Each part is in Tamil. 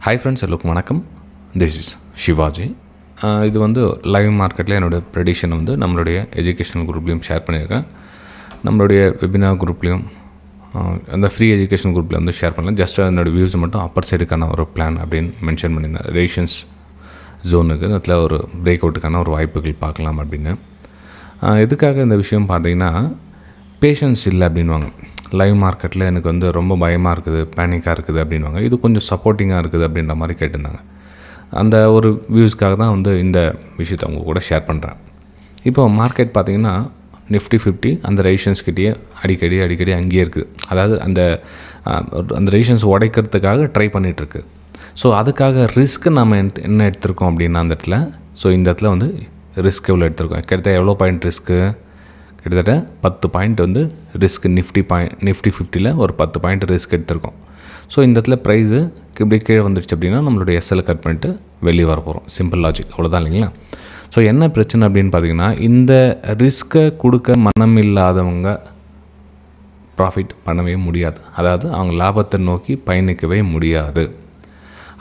ஹாய் ஃப்ரெண்ட்ஸ், எல்லோருக்கும் வணக்கம். This is Shivaji. இது வந்து லைவ் மார்க்கெட்டில் என்னோடய ப்ரெடிஷன் வந்து நம்மளுடைய எஜுகேஷனல் குரூப்லேயும் ஷேர் பண்ணியிருக்கேன். நம்மளுடைய வெபினார் குரூப்லேயும் அந்த ஃப்ரீ எஜுகேஷன் குரூப்பில் வந்து ஷேர் பண்ணலாம். ஜஸ்ட் என்னோடய வியூஸ் மட்டும் அப்பர் சைடுக்கான ஒரு பிளான் அப்படின்னு மென்ஷன் பண்ணியிருந்தேன். ரேஷன்ஸ் ஜோனுக்கு அதில் ஒரு பிரேக் அவுட்டுக்கான ஒரு வாய்ப்புகள் பார்க்கலாம் அப்படின்னு. எதுக்காக இந்த விஷயம் பார்த்தீங்கன்னா, பேஷன்ஸ் இல்லை அப்படின்வாங்க. லைவ் மார்க்கெட்டில் எனக்கு வந்து ரொம்ப பயமாக இருக்குது, பேனிக்காக இருக்குது அப்படின்வாங்க. இது கொஞ்சம் சப்போர்ட்டிங்காக இருக்குது அப்படின்ற மாதிரி கேட்டிருந்தாங்க. அந்த ஒரு வியூஸ்க்காக தான் வந்து இந்த விஷயத்தை அவங்க கூட ஷேர் பண்ணுறேன். இப்போ மார்க்கெட் பார்த்திங்கன்னா நிஃப்டி 50 அந்த ரெசிஸ்டன்ஸ்கிட்டேயே அடிக்கடி அங்கேயே இருக்குது. அதாவது அந்த ரெசிஸ்டன்ஸ் உடைக்கிறதுக்காக ட்ரை பண்ணிகிட்ருக்கு. ஸோ அதுக்காக ரிஸ்க்கு நம்ம என்ன எடுத்திருக்கோம் அப்படின்னா அந்த இடத்துல, ஸோ இந்த இடத்துல வந்து ரிஸ்க் எவ்வளோ எடுத்திருக்கோம், கிட்டத்தட்ட எவ்வளோ பாயிண்ட் ரிஸ்க்கு, கிட்டத்தட்ட 10 பாயிண்ட் வந்து ரிஸ்க். நிஃப்டி 50ல் ஒரு 10 பாயிண்ட் ரிஸ்க் எடுத்திருக்கோம். ஸோ இந்த இடத்துல ப்ரைஸு இப்படி கீழே வந்துடுச்சு அப்படின்னா நம்மளுடைய எஸ்எல் கட் பண்ணிட்டு வெளியே வர போகிறோம். சிம்பிள் லாஜிக், அவ்வளோதான் இல்லைங்களா? ஸோ என்ன பிரச்சனை அப்படின்னு பார்த்தீங்கன்னா, இந்த ரிஸ்க்கை கொடுக்க மனம் இல்லாதவங்க ப்ராஃபிட் பண்ணவே முடியாது. அதாவது அவங்க லாபத்தை நோக்கி பயணிக்கவே முடியாது.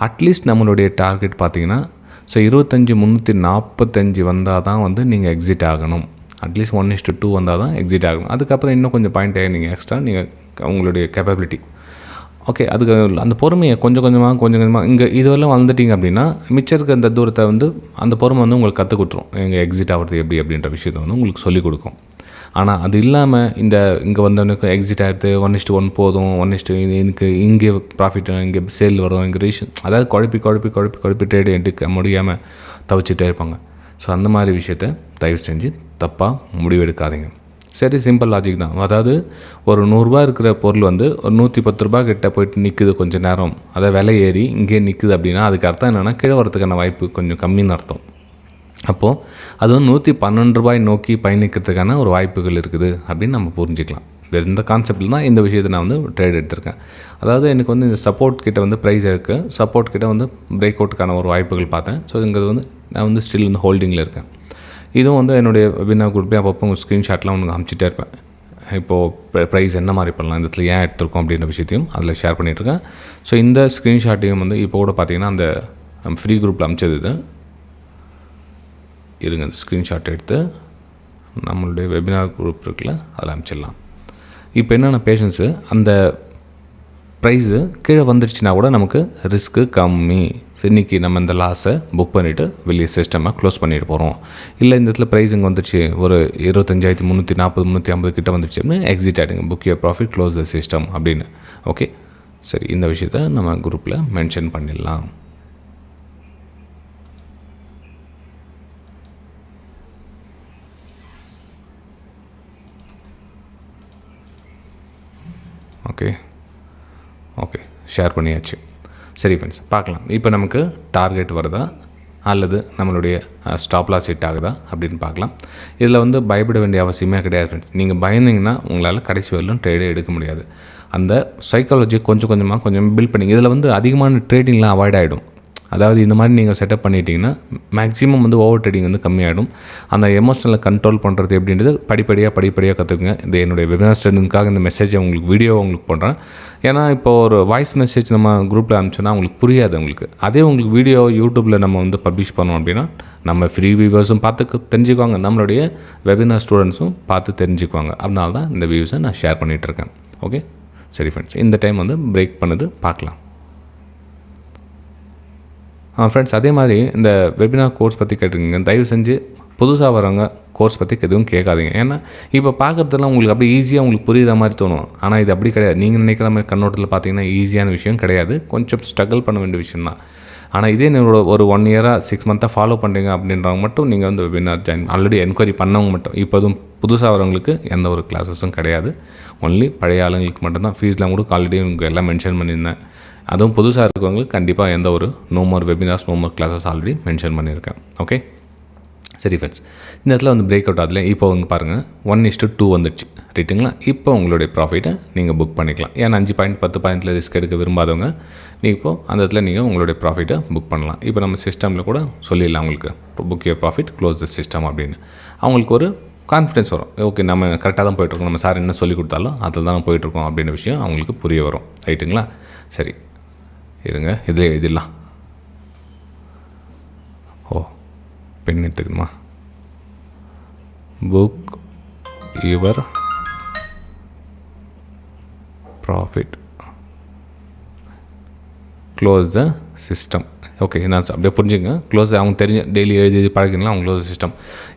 அட்லீஸ்ட் நம்மளுடைய டார்கெட் பார்த்திங்கன்னா, ஸோ 25,345 வந்தால் தான் வந்து நீங்கள் எக்ஸிட் ஆகணும். அட்லீஸ்ட் 1:2 வந்தால் தான் எக்ஸிட் ஆகணும். அதுக்கப்புறம் இன்னும் கொஞ்சம் பாயிண்ட் நீங்கள் எக்ஸ்ட்ரா நீங்கள் உங்களுடைய கேப்பபிலிட்டி ஓகே. அதுக்கு அந்த பொறுமையை கொஞ்சம் கொஞ்சமாக இங்கே இதுவெல்லாம் வந்துட்டிங்க அப்படின்னா மிச்சம் இருக்க அந்த தூரத்தை வந்து அந்த பொறுமை வந்து உங்களுக்கு கற்றுக் கொடுத்துரும். எங்கள் எக்ஸிட் ஆகிறது எப்படி அப்படின்ற விஷயத்தை வந்து உங்களுக்கு சொல்லிக் கொடுக்கும். ஆனால் அது இல்லாமல் இங்கே வந்தவனுக்கு எக்ஸிட் ஆகிடுது, 1:1 போதும், எனக்கு இங்கே ப்ராஃபிட், இங்கே சேல் வரும், இங்கே ரீஷன், அதாவது குழப்பி ட்ரேடு எடுக்க முடியாமல் தவிச்சிட்டே இருப்பாங்க. ஸோ அந்த மாதிரி விஷயத்தை தயவு செஞ்சு தப்பாக முடிவெடுக்காதீங்க. சரி, சிம்பிள் லாஜிக் தான். அதாவது ஒரு 100 ரூபா இருக்கிற பொருள் வந்து ஒரு 110 ரூபா கிட்ட போயிட்டு நிற்குது கொஞ்சம் நேரம், அதை விலை ஏறி இங்கே நிற்குது அப்படின்னா அதுக்கு அர்த்தம் என்னென்னா கீழே வரதுக்கான வாய்ப்பு கொஞ்சம் கம்மின்னு அர்த்தம். அப்போது அது வந்து 112 ரூபாய் நோக்கி பயணிக்கிறதுக்கான ஒரு வாய்ப்புகள் இருக்குது அப்படின்னு நம்ம புரிஞ்சுக்கலாம். இந்த கான்செப்டில் தான் இந்த விஷயத்தை நான் வந்து ட்ரேட் எடுத்திருக்கேன். அதாவது எனக்கு வந்து இந்த சப்போர்ட் கிட்ட வந்து ப்ரைஸ் இருக்குது, சப்போர்ட் கிட்ட வந்து பிரேக் அவுட்டுக்கான ஒரு வாய்ப்புகள் பார்த்தேன். ஸோ இங்கே வந்து நான் வந்து ஸ்டில் இந்த ஹோல்டிங்கில் இருக்கேன். இதுவும் வந்து என்னுடைய வெபினார் குரூப்லேயே அப்பப்போ உங்கள் ஸ்க்ரீன்ஷாட்லாம் ஒன்று அனுப்பிச்சிட்டே இருப்பேன். இப்போது ப்ரைஸ் என்ன மாதிரி பண்ணலாம், இந்த இடத்துல ஏன் எடுத்திருக்கோம் அப்படின்ற விஷயத்தையும் அதில் ஷேர் பண்ணிகிட்ருக்கேன். ஸோ இந்த ஸ்க்ரீன்ஷாட்டையும் வந்து இப்போ கூட பார்த்திங்கன்னா அந்த நம்ம ஃப்ரீ குரூப்பில் அனுப்பிச்சது இது இருங்க, அந்த ஸ்க்ரீன்ஷாட் எடுத்து நம்மளுடைய வெபினார் குரூப் இருக்குல்ல அதில் அனுப்பிச்சிடலாம். இப்போ என்னென்ன பேஷன்ஸு, அந்த ப்ரைஸு கீழே வந்துடுச்சுன்னா கூட நமக்கு ரிஸ்க்கு கம்மி. இன்றைக்கி நம்ம இந்த லாஸை புக் பண்ணிவிட்டு வெளியே சிஸ்டமாக க்ளோஸ் பண்ணிட்டு போகிறோம். இல்லை இந்த இடத்துல ப்ரைஸ் இங்கே வந்துடுச்சு ஒரு 25,340 350 கிட்ட வந்துடுச்சு அப்படின்னு எக்ஸிட் ஆகிடுங்க, book your profit, close the system அப்படின்னு. ஓகே, சரி, இந்த விஷயத்தை நம்ம குரூப்பில் மென்ஷன் பண்ணிடலாம். ஓகே ஷேர் பண்ணியாச்சு. சரி ஃப்ரெண்ட்ஸ், பார்க்கலாம் இப்போ நமக்கு டார்கெட் வருதா அல்லது நம்மளுடைய ஸ்டாப் லாஸ் ஹிட் ஆகுதா அப்படின்னு பார்க்கலாம். இதில் வந்து பயப்பட வேண்டிய அவசியமே கிடையாது ஃப்ரெண்ட்ஸ். நீங்கள் பயந்தீங்கன்னா உங்களால் கடைசி வரலும் ட்ரேடே எடுக்க முடியாது. அந்த சைக்காலஜி கொஞ்சம் பில்ட் பண்ணி இதில் வந்து அதிகமான ட்ரேடிங்லாம் அவாய்ட் ஆகிடும். அதாவது இந்த மாதிரி நீங்கள் செட்டப் பண்ணிட்டீங்கன்னா மேக்ஸிமம் வந்து ஓவர் ட்ரேடிங் வந்து கம்மியாகிடும். அந்த எமோஷனலை கண்ட்ரோல் பண்ணுறது எப்படின்றது படிப்படியாக கற்றுக்குங்க. இந்த என்னுடைய வெபினார் ஸ்டூடெண்ட்காக இந்த மெசேஜை உங்களுக்கு வீடியோவை உங்களுக்கு பண்ணுறேன். ஏன்னா இப்போ ஒரு வாய்ஸ் மெசேஜ் நம்ம குரூப்பில் அனுப்பிச்சோன்னா உங்களுக்கு புரியாது. அதே உங்களுக்கு வீடியோ யூடியூப்பில் நம்ம வந்து பப்ளிஷ் பண்ணோம் அப்படின்னா நம்ம ஃப்ரீ வியூவர்ஸும் பார்த்து தெரிஞ்சுக்குவாங்க, நம்மளுடைய வெபினார் ஸ்டூடெண்ட்ஸும் பார்த்து தெரிஞ்சுக்குவாங்க. அதனால தான் இந்த வியூஸை நான் ஷேர் பண்ணிகிட்ருக்கேன். ஓகே, சரி ஃப்ரெண்ட்ஸ், இந்த டைம் வந்து பிரேக் பண்ணது பார்க்கலாம். ஃப்ரெண்ட்ஸ், அதே மாதிரி இந்த வெபினார் கோர்ஸ் பற்றி கேட்டிருக்கீங்க. தயவு செஞ்சு புதுசாக வரவங்க கோர்ஸ் பற்றி எதுவும் கேட்காதீங்க. ஏன்னா இப்போ பார்க்குறதுலாம் உங்களுக்கு அப்படியே ஈஸியாக உங்களுக்கு புரிகிற மாதிரி தோணும். ஆனால் இது அப்படி கிடையாது. நீங்கள் நினைக்கிற மாதிரி கண்ணோட்டத்தில் பார்த்தீங்கன்னா ஈஸியான விஷயம் கிடையாது. கொஞ்சம் ஸ்ட்ரகிள் பண்ண வேண்டிய விஷயம் தான். ஆனால் இதே என்னோட ஒரு 1 இயராக 6 மந்த்தாக ஃபாலோ பண்ணுறீங்க அப்படின்றவங்க மட்டும் நீங்கள் வந்து வெபினார் ஜாயின் ஆல்ரெடி என்கொயரி பண்ணவங்க மட்டும். இப்போ அதுவும் புதுசாக வரவங்களுக்கு எந்த ஒரு கிளாஸஸும் கிடையாது. ஒன்லி பழைய ஆளுங்களுக்கு மட்டும்தான். ஃபீஸ்லாம் கூட ஆல்ரெடி உங்களுக்கு எல்லாம் மென்ஷன் பண்ணியிருந்தேன். அதுவும் புதுசாக இருக்கவங்களுக்கு கண்டிப்பாக எந்த ஒரு no more webinars, no more classes already mention பண்ணியிருக்கேன். ஓகே, சரி ஃப்ரெண்ட்ஸ், இந்த இடத்துல வந்து பிரேக் அவுட் ஆகல. இப்போ வந்து பாருங்கள் 1:2 வந்துடுச்சு, ரைட்டுங்களா? இப்போ உங்களுடைய ப்ராஃபிட்டை நீங்கள் புக் பண்ணிக்கலாம். ஏன்னா 5 பாயிண்ட் 10 பாயிண்ட்டில் ரிஸ்க் எடுக்க விரும்பாதவங்க நீங்கள் இப்போது அந்த இடத்துல நீங்கள் உங்களுடைய ப்ராஃபிட்டை புக் பண்ணலாம். இப்போ நம்ம சிஸ்டமில் கூட சொல்லிடலாம் உங்களுக்கு, book your profit, close the system அப்படின்னு. அவங்களுக்கு ஒரு கான்ஃபிடன்ஸ் வரும். ஓகே, நம்ம கரெக்டாக தான் போயிட்டுருக்கோம், நம்ம சார் என்ன சொல்லி கொடுத்தாலும் அதில் தான் போயிட்டுருக்கோம் அப்படின்ற விஷயம் அவங்களுக்கு புரிய வரும். ரைட்டுங்களா? சரி, இருங்க இதில் எழுதிடலாம். ஓ பென் எடுத்துக்கணுமா? Book your profit, close the system. Okay, நான் அப்படியே புரிஞ்சுங்க. க்ளோஸ் அவங்க தெரிஞ்ச டெய்லி எழுதி பழகினா அவங்க க்ளோஸ் சிஸ்டம்.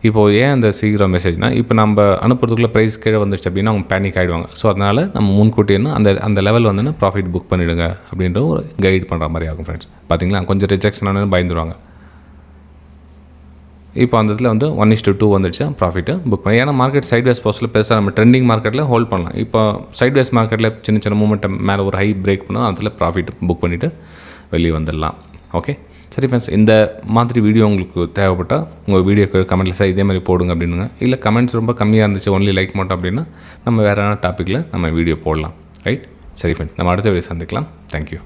இப்போது ஏன் அந்த சீக்கிரம் மெசேஜ்னால், இப்போ நம்ம அனுப்புறதுக்குள்ளே ப்ரைஸ் கீழே வந்துடுச்சு அப்படின்னா அவங்க பேனிக் ஆகிடுவாங்க. ஸோ அதனால் நம்ம முன்கூட்டியேன்னா அந்த லெவல் வந்துன்னா ப்ராஃபிட் புக் பண்ணிவிடுங்க அப்படின்ற ஒரு கைட் பண்ணுற மாதிரி ஆகும் ஃப்ரெண்ட்ஸ். பார்த்தீங்களா, கொஞ்சம் ரிஜெக்ஷன் ஆனால் பயந்துருவாங்க. இப்போ அந்த இடத்துல வந்து 1:2 வந்துடுச்சு ப்ராஃபிட்டு புக் பண்ணி. ஏன்னா மார்க்கெட் சைட்வேஸ் போஸ்ட்டில் பெருசாக நம்ம ட்ரெண்டிங் மார்க்கெட்டில் ஹோல்ட் பண்ணலாம். இப்போ சைட்வேஸ் மார்க்கெட்டில் சின்ன சின்ன மூமெண்ட்டை மேலே ஒரு ஹை பிரேக் பண்ணால் அதில் ப்ராஃபிட் புக் பண்ணிவிட்டு வெளியே வந்துடலாம். ஓகே சரி ஃப்ரெண்ட்ஸ், இந்த மாதிரி வீடியோ உங்களுக்கு தேவைப்பட்டால் உங்கள் வீடியோக்கு கமெண்ட்டில் சார் இதே மாதிரி போடுங்க அப்படின்னுங்க. இல்லை கமெண்ட்ஸ் ரொம்ப கம்மியாக இருந்துச்சு, ஒன்லி லைக் மட்டும் அப்படின்னா நம்ம வேறு டாப்பிக்கில் நம்ம வீடியோ போடலாம். ரைட், சரி ஃப்ரெண்ட்ஸ், நம்ம அடுத்த வீடியோ சந்திக்கலாம். தேங்க்யூ.